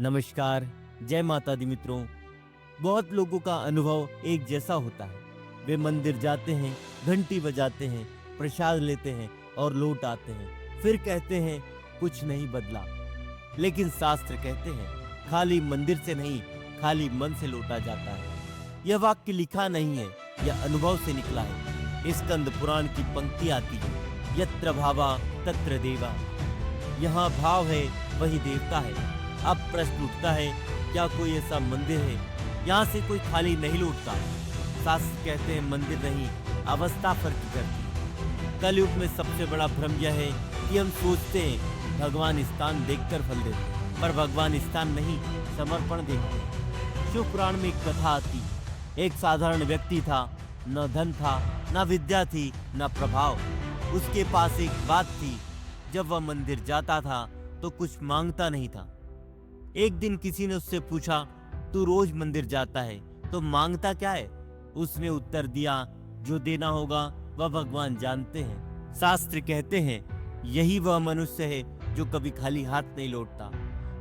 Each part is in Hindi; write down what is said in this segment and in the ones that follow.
नमस्कार, जय माता दी मित्रों। बहुत लोगों का अनुभव एक जैसा होता है। वे मंदिर जाते हैं, घंटी बजाते हैं, प्रसाद लेते हैं और लौट आते हैं। फिर कहते हैं कुछ नहीं बदला। लेकिन शास्त्र कहते हैं खाली मंदिर से नहीं, खाली मन से लौटा जाता है। यह वाक्य लिखा नहीं है, यह अनुभव से निकला है। स्कंद पुराण की पंक्ति आती है, यत्र भावा तत्र देवा। यहाँ भाव है वही देवता है। अब प्रश्न उठता है, क्या कोई ऐसा मंदिर है यहाँ से कोई खाली नहीं लौटता? शास्त्र कहते हैं मंदिर नहीं, अवस्था फर्क करती है। कलयुग में सबसे बड़ा भ्रम यह है कि हम सोचते हैं भगवान स्थान देखकर फल देते हैं, पर भगवान स्थान नहीं, समर्पण देखते हैं। शिव पुराण में एक कथा आती, एक साधारण व्यक्ति था, न धन था, न विद्या थी, न प्रभाव। उसके पास एक बात थी, जब वह मंदिर जाता था तो कुछ मांगता नहीं था। एक दिन किसी ने उससे पूछा, तू रोज मंदिर जाता है तो मांगता क्या है? उसने उत्तर दिया, जो देना होगा वह भगवान जानते हैं। शास्त्र कहते हैं यही वह मनुष्य है जो कभी खाली हाथ नहीं लौटता,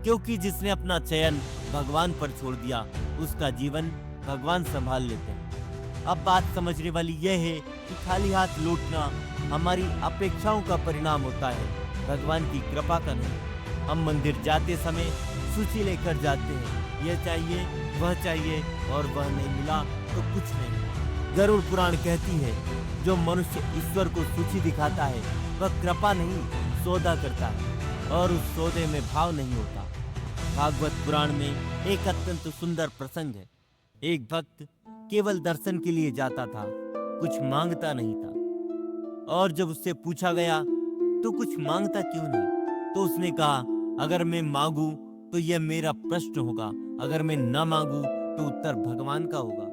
क्योंकि जिसने अपना चयन भगवान पर छोड़ दिया उसका जीवन भगवान संभाल लेते हैं। अब बात समझने वाली यह है कि खाली हाथ लौटना हमारी अपेक्षाओं का परिणाम होता है, भगवान की कृपा का नहीं। हम मंदिर जाते समय सूची लेकर जाते हैं, यह चाहिए वह चाहिए, और वह नहीं मिला तो कुछ नहीं। गरुड़ पुराण कहती है, जो मनुष्य ईश्वर को सूची दिखाता है वह कृपा नहीं सौदा करता है, और उस सौदे में भाव नहीं होता। भागवत पुराण में एक अत्यंत सुंदर प्रसंग है। एक भक्त केवल दर्शन के लिए जाता था, कुछ मांगता नहीं था। और जब उससे पूछा गया तो कुछ मांगता क्यों नहीं, तो उसने कहा, अगर मैं मांगू तो यह मेरा प्रश्न होगा, अगर मैं न मांगू तो उत्तर भगवान का होगा।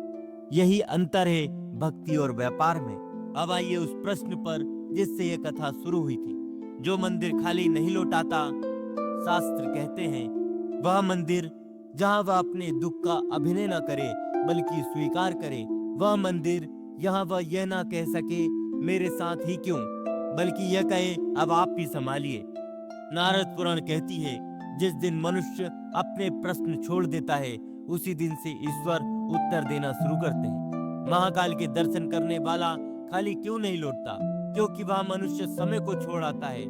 यही अंतर है भक्ति और व्यापार में। अब आइए उस प्रश्न पर जिससे यह कथा शुरू हुई थी। जो मंदिर खाली नहीं लौटाता, शास्त्र कहते हैं वह मंदिर जहां वह अपने दुख का अभिनय न करे बल्कि स्वीकार करे। वह मंदिर यहाँ वह यह ना कह सके मेरे साथ ही क्यों, बल्कि यह कहे अब आप ही संभालिए। नारद पुराण कहती है, जिस दिन मनुष्य अपने प्रश्न छोड़ देता है उसी दिन से ईश्वर उत्तर देना शुरू करते हैं। महाकाल के दर्शन करने वाला खाली क्यों नहीं लौटता? क्योंकि वह मनुष्य समय को छोड़ आता है।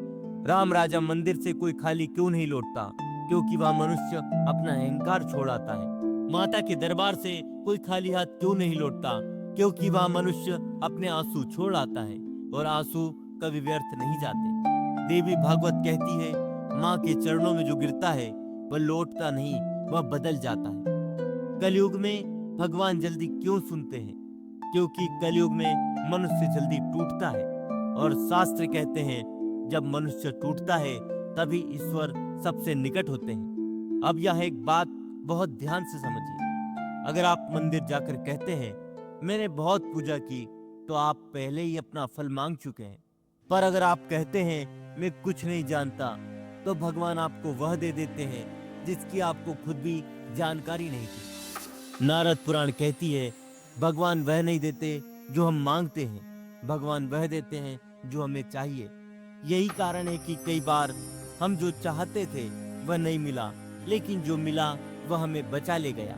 राम राजा मंदिर से कोई खाली क्यों नहीं लौटता? क्योंकि वह मनुष्य अपना अहंकार छोड़ आता है। माता के दरबार से कोई खाली हाथ क्यों नहीं लौटता? क्योंकि वह मनुष्य अपने आंसू छोड़ आता है, और आंसू कभी व्यर्थ नहीं जाते। देवी भागवत कहती है, माँ के चरणों में जो गिरता है वह लौटता नहीं, वह बदल जाता है। कलयुग में भगवान जल्दी क्यों सुनते हैं? क्योंकि कलयुग में मनुष्य जल्दी टूटता है, और शास्त्र कहते हैं जब मनुष्य टूटता है तभी ईश्वर सबसे निकट होते हैं। अब यह एक बात बहुत ध्यान से समझिए। अगर आप मंदिर जाकर कहते हैं मैंने बहुत पूजा की, तो आप पहले ही अपना फल मांग चुके हैं। पर अगर आप कहते हैं मैं कुछ नहीं जानता, तो भगवान आपको वह दे देते हैं जिसकी आपको खुद भी जानकारी नहीं थी। नारद पुराण कहती है, भगवान वह नहीं देते जो हम मांगते हैं, भगवान वह देते हैं जो हमें चाहिए। यही कारण है कि कई बार हम जो चाहते थे वह नहीं मिला, लेकिन जो मिला वह हमें बचा ले गया।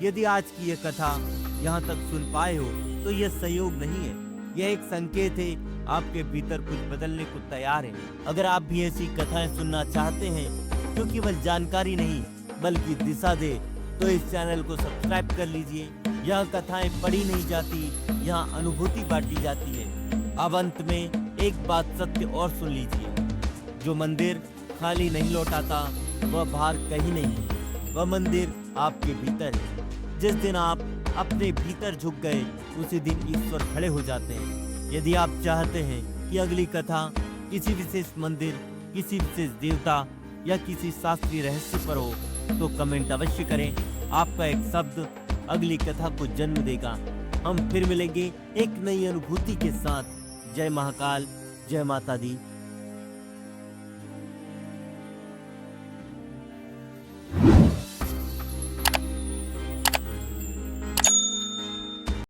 यदि आज की यह कथा यहाँ तक सुन पाए हो तो यह सहयोग नहीं है, यह एक संकेत है आपके भीतर कुछ बदलने को तैयार है। अगर आप भी ऐसी कथाएं सुनना चाहते हैं जो केवल जानकारी नहीं बल्कि दिशा दे, तो इस चैनल को सब्सक्राइब कर लीजिए। यहाँ कथाएं पढ़ी नहीं जाती, यहाँ अनुभूति बांटी जाती है। अब अंत में एक बात सत्य और सुन लीजिए, जो मंदिर खाली नहीं लौटाता वह बाहर कहीं नहीं है, वह मंदिर आपके भीतर है। जिस दिन आप अपने भीतर झुक गए उसी दिन ईश्वर खड़े हो जाते हैं। यदि आप चाहते हैं कि अगली कथा किसी विशेष मंदिर, किसी विशेष देवता या किसी शास्त्रीय रहस्य पर हो, तो कमेंट अवश्य करें। आपका एक शब्द अगली कथा को जन्म देगा। हम फिर मिलेंगे एक नई अनुभूति के साथ। जय महाकाल, जय माता दी।